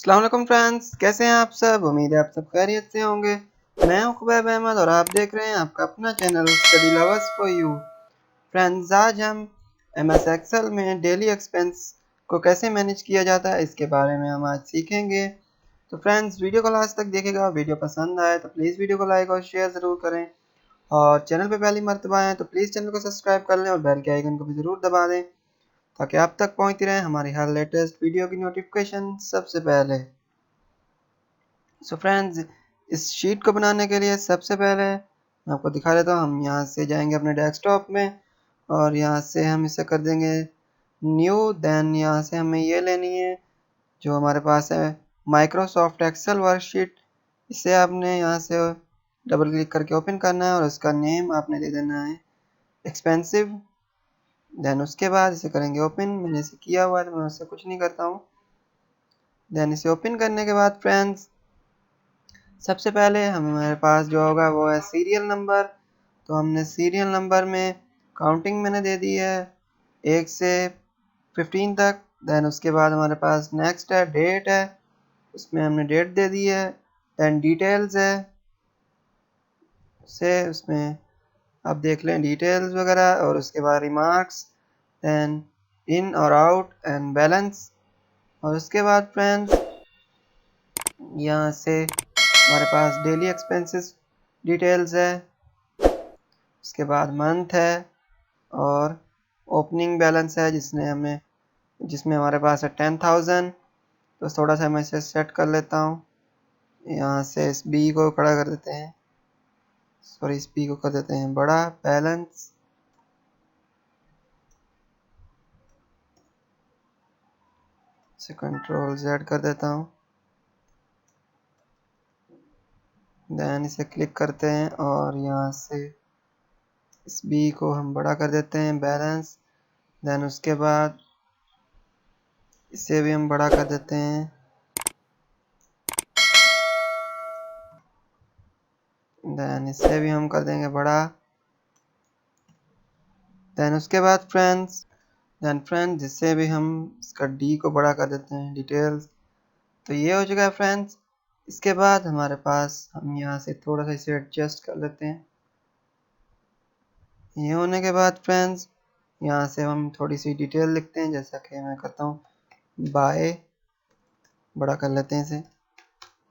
अस्सलाम वालेकुम फ्रेंड्स, कैसे हैं आप सब। उम्मीद है आप सब खैरियत से होंगे। मैं हूं खुबैब अहमद और आप देख रहे हैं आपका अपना channel study lovers for you. Friends, आज हम एमएस एक्सेल में डेली एक्सपेंस को कैसे मैनेज किया जाता है इसके बारे में हम आज सीखेंगे। तो फ्रेंड्स, वीडियो को लास्ट तक देखिएगा। वीडियो पसंद आए तो प्लीज़ वीडियो को लाइक और शेयर ज़रूर करें, और चैनल पर पहली मर्तबा आए तो प्लीज़ चैनल को सब्सक्राइब कर लें और बेल के आइकन को भी ज़रूर दबा दें ताकि आप तक पहुंचती रहे हमारी हर लेटेस्ट वीडियो की नोटिफिकेशन सबसे पहले। सो फ्रेंड्स, इस शीट को बनाने के लिए सबसे पहले मैं आपको दिखा देता हूँ। हम यहाँ से जाएंगे अपने डेस्कटॉप में और यहाँ से हम इसे कर देंगे न्यू। देन यहाँ से हमें ये लेनी है जो हमारे पास है माइक्रोसॉफ्ट एक्सेल वर्कशीट। इसे आपने यहाँ से डबल क्लिक करके ओपन करना है और उसका नेम आपने दे देना है एक्सपेंसिव। देन उसके बाद इसे करेंगे ओपन। मैंने इसे किया हुआ है तो मैं उससे कुछ नहीं करता हूँ। देन इसे ओपन करने के बाद फ्रेंड्स, सबसे पहले हमारे पास जो होगा वो है सीरियल नंबर। तो हमने सीरियल नंबर में काउंटिंग मैंने दे दी है 1 से 15 तक। देन उसके बाद हमारे पास नेक्स्ट है डेट है, उसमें हमने डेट दे दी है। देन डिटेल्स है से उसमें आप देख लें डिटेल्स वगैरह, और उसके बाद रिमार्क्स, देन इन और आउट एंड बैलेंस। और उसके बाद फ्रेंड्स, यहाँ से हमारे पास डेली एक्सपेंसेस डिटेल्स है, उसके बाद मंथ है और ओपनिंग बैलेंस है जिसमें हमारे पास है 10,000। तो थोड़ा सा मैं इसे सेट कर लेता हूँ। यहाँ से इस बी को खड़ा कर देते हैं, सॉरी इस बी को कर देते हैं बड़ा। बैलेंस से कंट्रोल Z कर देता हूँ। देन इसे क्लिक करते हैं और यहाँ से इस बी को हम बड़ा कर देते हैं बैलेंस। देन उसके बाद इसे भी हम बड़ा कर देते हैं। देन इसे भी हम कर देंगे बड़ा। देन उसके बाद फ्रेंड्स जिससे भी हम इसका डी को बड़ा कर देते हैं डिटेल्स। तो ये हो चुका है फ्रेंड्स। इसके बाद हमारे पास हम यहाँ से थोड़ा सा इसे एडजस्ट कर लेते हैं। ये होने के बाद फ्रेंड्स, यहाँ से हम थोड़ी सी डिटेल लिखते हैं, जैसा कि मैं करता हूँ बाय, बड़ा कर लेते हैं इसे,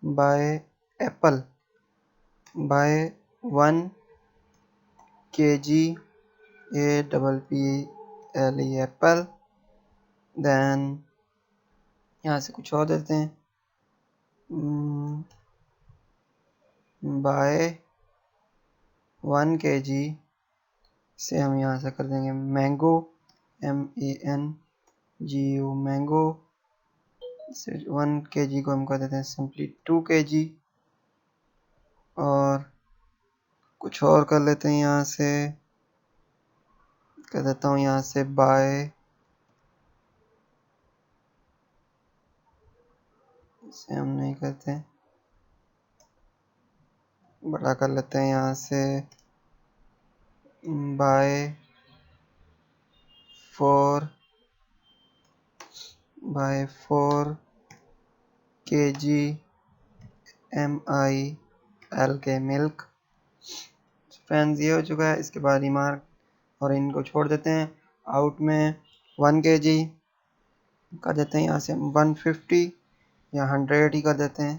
buy apple, buy 1 kg APPLE apple. Then यहाँ से कुछ और देते हैं, बाय 1 kg से हम यहाँ से कर देंगे मैंगो, MANGO मैंगो। 1 kg को हम कर देते हैं सिंपली 2 kg। और कुछ और कर लेते हैं, यहाँ से कर देता हूँ यहाँ से बाय, इसे हम नहीं करते, बड़ा कर लेते हैं यहाँ से buy 4 kg MILK milk. Friends, ये हो चुका है। इसके बाद रिमार्क और इनको छोड़ देते हैं। आउट में 1 kg कर देते हैं, यहाँ से 150 या 100 ही कर देते हैं।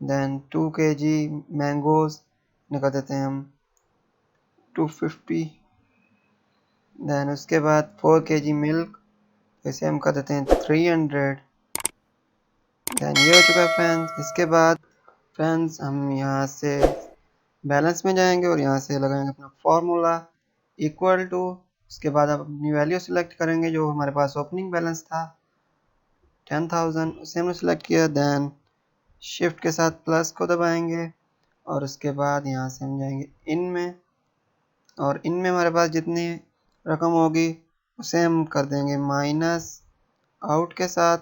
देन 2 kg मैंगोज कर देते हैं हम 250। देन उसके बाद 4 kg मिल्क, इसे हम कर देते हैं 300। देन ये हो चुका है फ्रेंड्स। इसके बाद फ्रेंड्स, हम यहाँ से बैलेंस में जाएंगे और यहाँ से लगाएंगे अपना फॉर्मूला इक्वल टू। उसके बाद आप अपनी वैल्यू सिलेक्ट करेंगे। जो हमारे पास ओपनिंग बैलेंस था 10,000, उसे हमने सिलेक्ट किया। देन शिफ्ट के साथ प्लस को दबाएंगे और उसके बाद यहाँ से हम जाएंगे इन में, और इन में हमारे पास जितनी रकम होगी उसे हम कर देंगे माइनस आउट के साथ।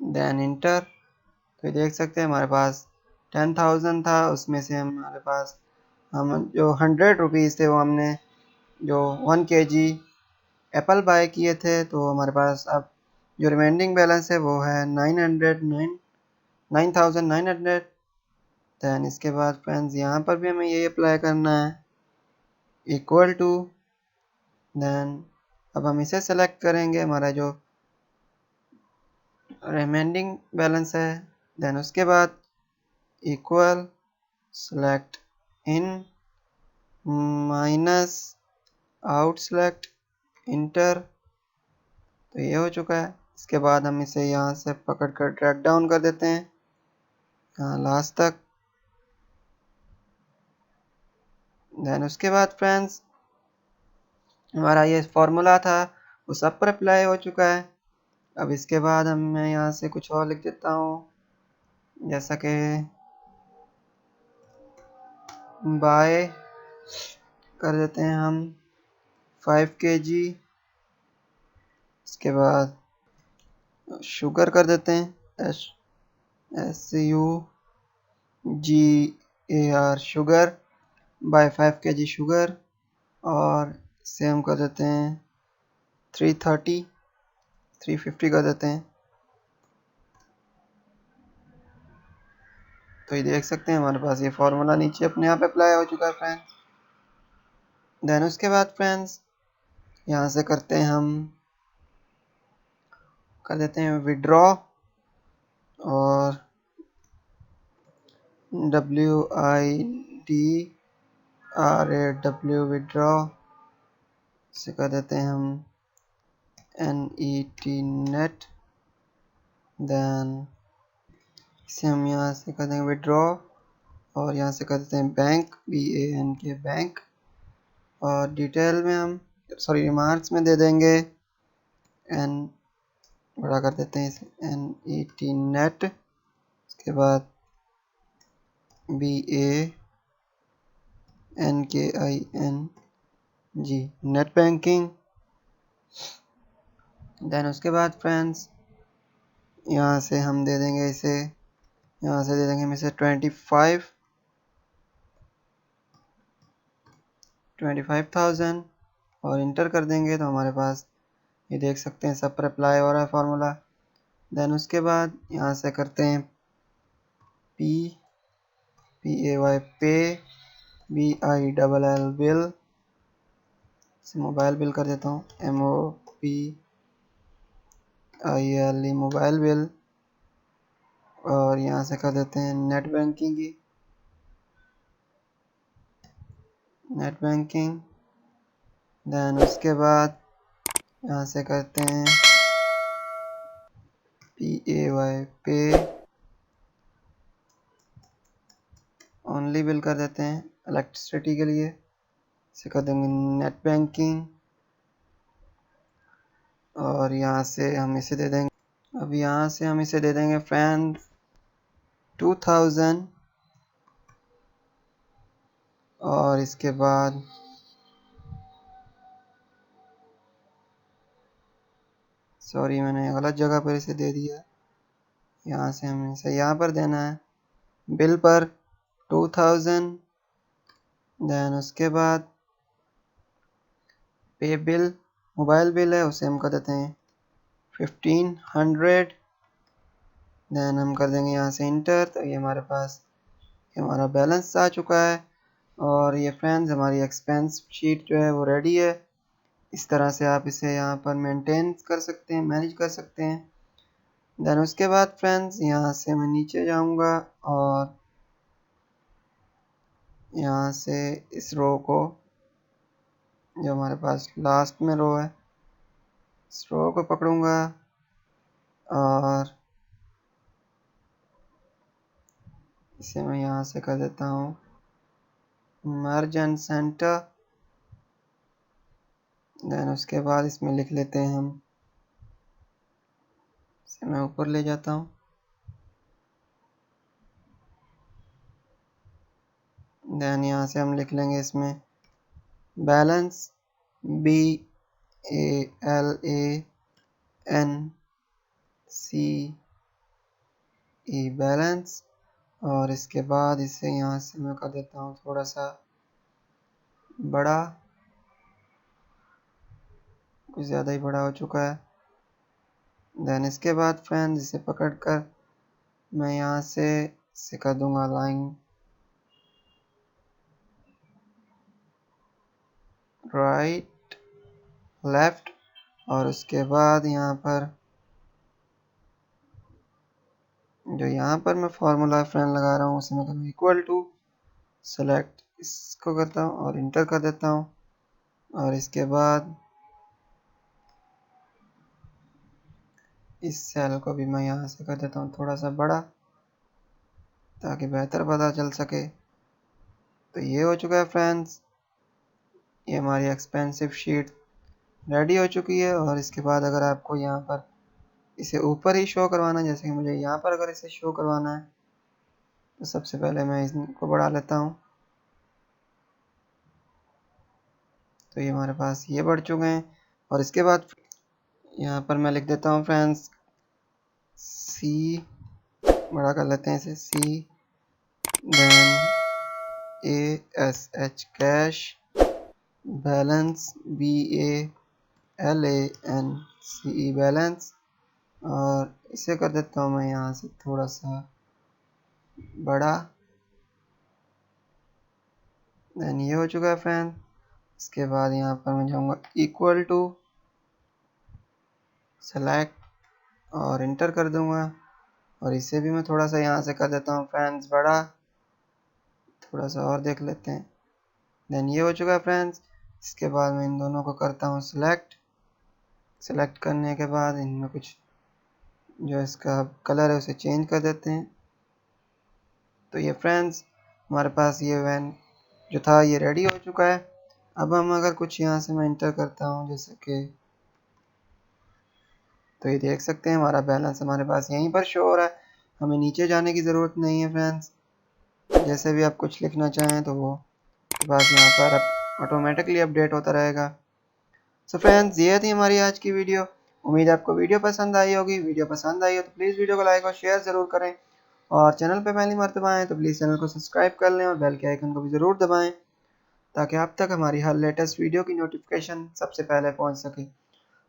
Then enter. तो देख सकते हैं हमारे पास 10,000 था, उसमें से हमारे पास हम जो 100 रुपीज़ थे वो हमने जो 1 kg एप्पल बाय किए थे, तो हमारे पास अब जो रिमेंडिंग बैलेंस है वो है 9,900। दैन इसके बाद फ्रेंड्स यहाँ पर भी हमें यही अप्लाई करना है, इक्वल टू। दैन अब हम इसे सेलेक्ट करेंगे, हमारा जो रिमेंडिंग बैलेंस है। दैन उसके बाद equal select in minus out select inter. तो ये हो चुका है। इसके बाद हम इसे यहाँ से पकड़ कर ड्रैग डाउन कर देते हैं यहाँ लास्ट तक। देन उसके बाद फ्रेंड्स हमारा ये फॉर्मूला था वो सब पर अप्लाई हो चुका है। अब इसके बाद मैं यहाँ से कुछ और लिख देता हूँ, जैसा कि बाय कर देते हैं हम 5 kg। इसके बाद शुगर कर देते हैं SUGAR sugar bye 5 kg sugar, और इसे हम कर देते हैं 350 कर देते हैं। तो ये देख सकते हैं हमारे पास ये फार्मूला नीचे अपने आप अप्लाई हो चुका है फ्रेंड्स। देन उसके बाद फ्रेंड्स यहाँ से करते हैं हम कर देते हैं विड्रॉ, और WIDRAW विड्रॉ से कर देते हैं हम NET नेट। देन इसे हम यहाँ से कर देंगे विड्रॉ, और यहाँ से कर देते हैं बैंक BANK बैंक, और डिटेल में हम रिमार्क्स में दे देंगे एन बड़ा कर देते हैं इसे NET नेट। उसके बाद BANKING नेट बैंकिंग। देन उसके बाद फ्रेंड्स यहाँ से हम दे देंगे इसे, यहाँ से दे देंगे हम इसे 25,000 और इंटर कर देंगे। तो हमारे पास ये देख सकते हैं सब पर अप्लाई हो रहा है फार्मूला। देन उसके बाद यहाँ से करते हैं PAY पे, BILL बिल, मोबाइल बिल कर देता हूँ MOBILE मोबाइल बिल, और यहाँ से कर देते हैं नेट बैंकिंग। देन उसके बाद यहाँ से करते हैं PAY पे ओनली बिल कर देते हैं इलेक्ट्रिसिटी के लिए, इसे कर देंगे नेट बैंकिंग, और यहाँ से हम इसे दे देंगे, अब यहाँ से हम इसे दे देंगे फ्रेंड्स 2000। और इसके बाद सॉरी मैंने गलत जगह पर इसे दे दिया, यहाँ से हमें इसे यहाँ पर देना है बिल पर 2000। देन उसके बाद पे बिल मोबाइल बिल है उसे हम कर देते हैं 1500। देन हम कर देंगे यहाँ से इंटर। तो ये हमारे पास हमारा बैलेंस आ चुका है, और ये फ्रेंड्स हमारी एक्सपेंस शीट जो है वो रेडी है। इस तरह से आप इसे यहाँ पर मेंटेन कर सकते हैं, मैनेज कर सकते हैं। देन उसके बाद फ्रेंड्स यहाँ से मैं नीचे जाऊँगा, और यहाँ से इस रो को जो हमारे पास लास्ट में रो है इस रो को पकड़ूंगा, और इसे मैं यहाँ से कर देता हूँ मर्ज एंड सेंटर। देन उसके बाद इसमें लिख लेते हैं हम, इसे मैं ऊपर ले जाता हूँ। देन यहाँ से हम लिख लेंगे इसमें बैलेंस BALANCE बैलेंस, और इसके बाद इसे यहाँ से मैं कर देता हूँ थोड़ा सा बड़ा, कुछ ज़्यादा ही बड़ा हो चुका है। देन इसके बाद फ्रेंड्स इसे पकड़कर मैं यहाँ से इसे कर दूंगा लाइन राइट लेफ्ट, और उसके बाद यहाँ पर जो यहाँ पर मैं फार्मूला फ्रेंड लगा रहा हूँ उसे मैं करूँ इक्वल टू, सेलेक्ट इसको करता हूँ और इंटर कर देता हूँ। और इसके बाद इस सेल को भी मैं यहाँ से कर देता हूँ थोड़ा सा बड़ा ताकि बेहतर पता चल सके। तो ये हो चुका है फ्रेंड्स, ये हमारी एक्सपेंसिव शीट रेडी हो चुकी है। और इसके बाद अगर आपको यहाँ पर इसे ऊपर ही शो करवाना है, जैसे कि मुझे यहाँ पर अगर इसे शो करवाना है, तो सबसे पहले मैं इसको बढ़ा लेता हूँ। तो ये हमारे पास ये बढ़ चुके हैं। और इसके बाद यहाँ पर मैं लिख देता हूँ फ्रेंड्स सी, बड़ा कर लेते हैं इसे C, then A S H cash, balance B A L A N C E balance, और इसे कर देता हूँ मैं यहाँ से थोड़ा सा बड़ा। देन ये हो चुका है फ्रेंड। इसके बाद यहाँ पर मैं जाऊँगा इक्वल टू, सेलेक्ट और इंटर कर दूँगा। और इसे भी मैं थोड़ा सा यहाँ से कर देता हूँ फ्रेंड्स बड़ा, थोड़ा सा और देख लेते हैं। देन ये हो चुका है फ्रेंड्स। इसके बाद मैं इन दोनों को करता हूँ सेलेक्ट करने के बाद इनमें कुछ जो इसका कलर है उसे चेंज कर देते हैं। तो ये फ्रेंड्स हमारे पास ये वैन जो था ये रेडी हो चुका है। अब हम अगर कुछ यहाँ से मैं इंटर करता हूँ जैसे कि, तो ये देख सकते हैं हमारा बैलेंस हमारे पास यहीं पर शो हो रहा है, हमें नीचे जाने की ज़रूरत नहीं है फ्रेंड्स। जैसे भी आप कुछ लिखना चाहें तो वो बस यहाँ पर ऑटोमेटिकली अपडेट होता रहेगा। सो फ्रेंड्स ये थी हमारी आज की वीडियो। उम्मीद है आपको वीडियो पसंद आई होगी। वीडियो पसंद आई हो तो प्लीज़ वीडियो को लाइक और शेयर ज़रूर करें, और चैनल पे पहली मर्तबा आएँ तो प्लीज़ चैनल को सब्सक्राइब कर लें और बेल के आइकन को भी ज़रूर दबाएं ताकि आप तक हमारी हर लेटेस्ट वीडियो की नोटिफिकेशन सबसे पहले पहुंच सके।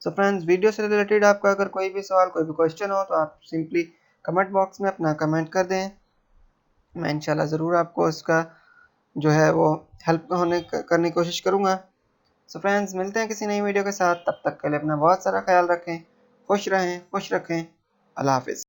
सो फ्रेंड्स वीडियो से रिलेटेड आपका अगर कोई भी सवाल कोई भी क्वेश्चन हो तो आप सिंपली कमेंट बॉक्स में अपना कमेंट कर दें, मैं इंशाल्लाह ज़रूर आपको इसका जो है वो हेल्प करने की कोशिश करूँगा। सो फ्रेंड्स मिलते हैं किसी नई वीडियो के साथ, तब तक के लिए अपना बहुत सारा ख्याल रखें, खुश रहें, खुश रखें। अल्लाह हाफिज़।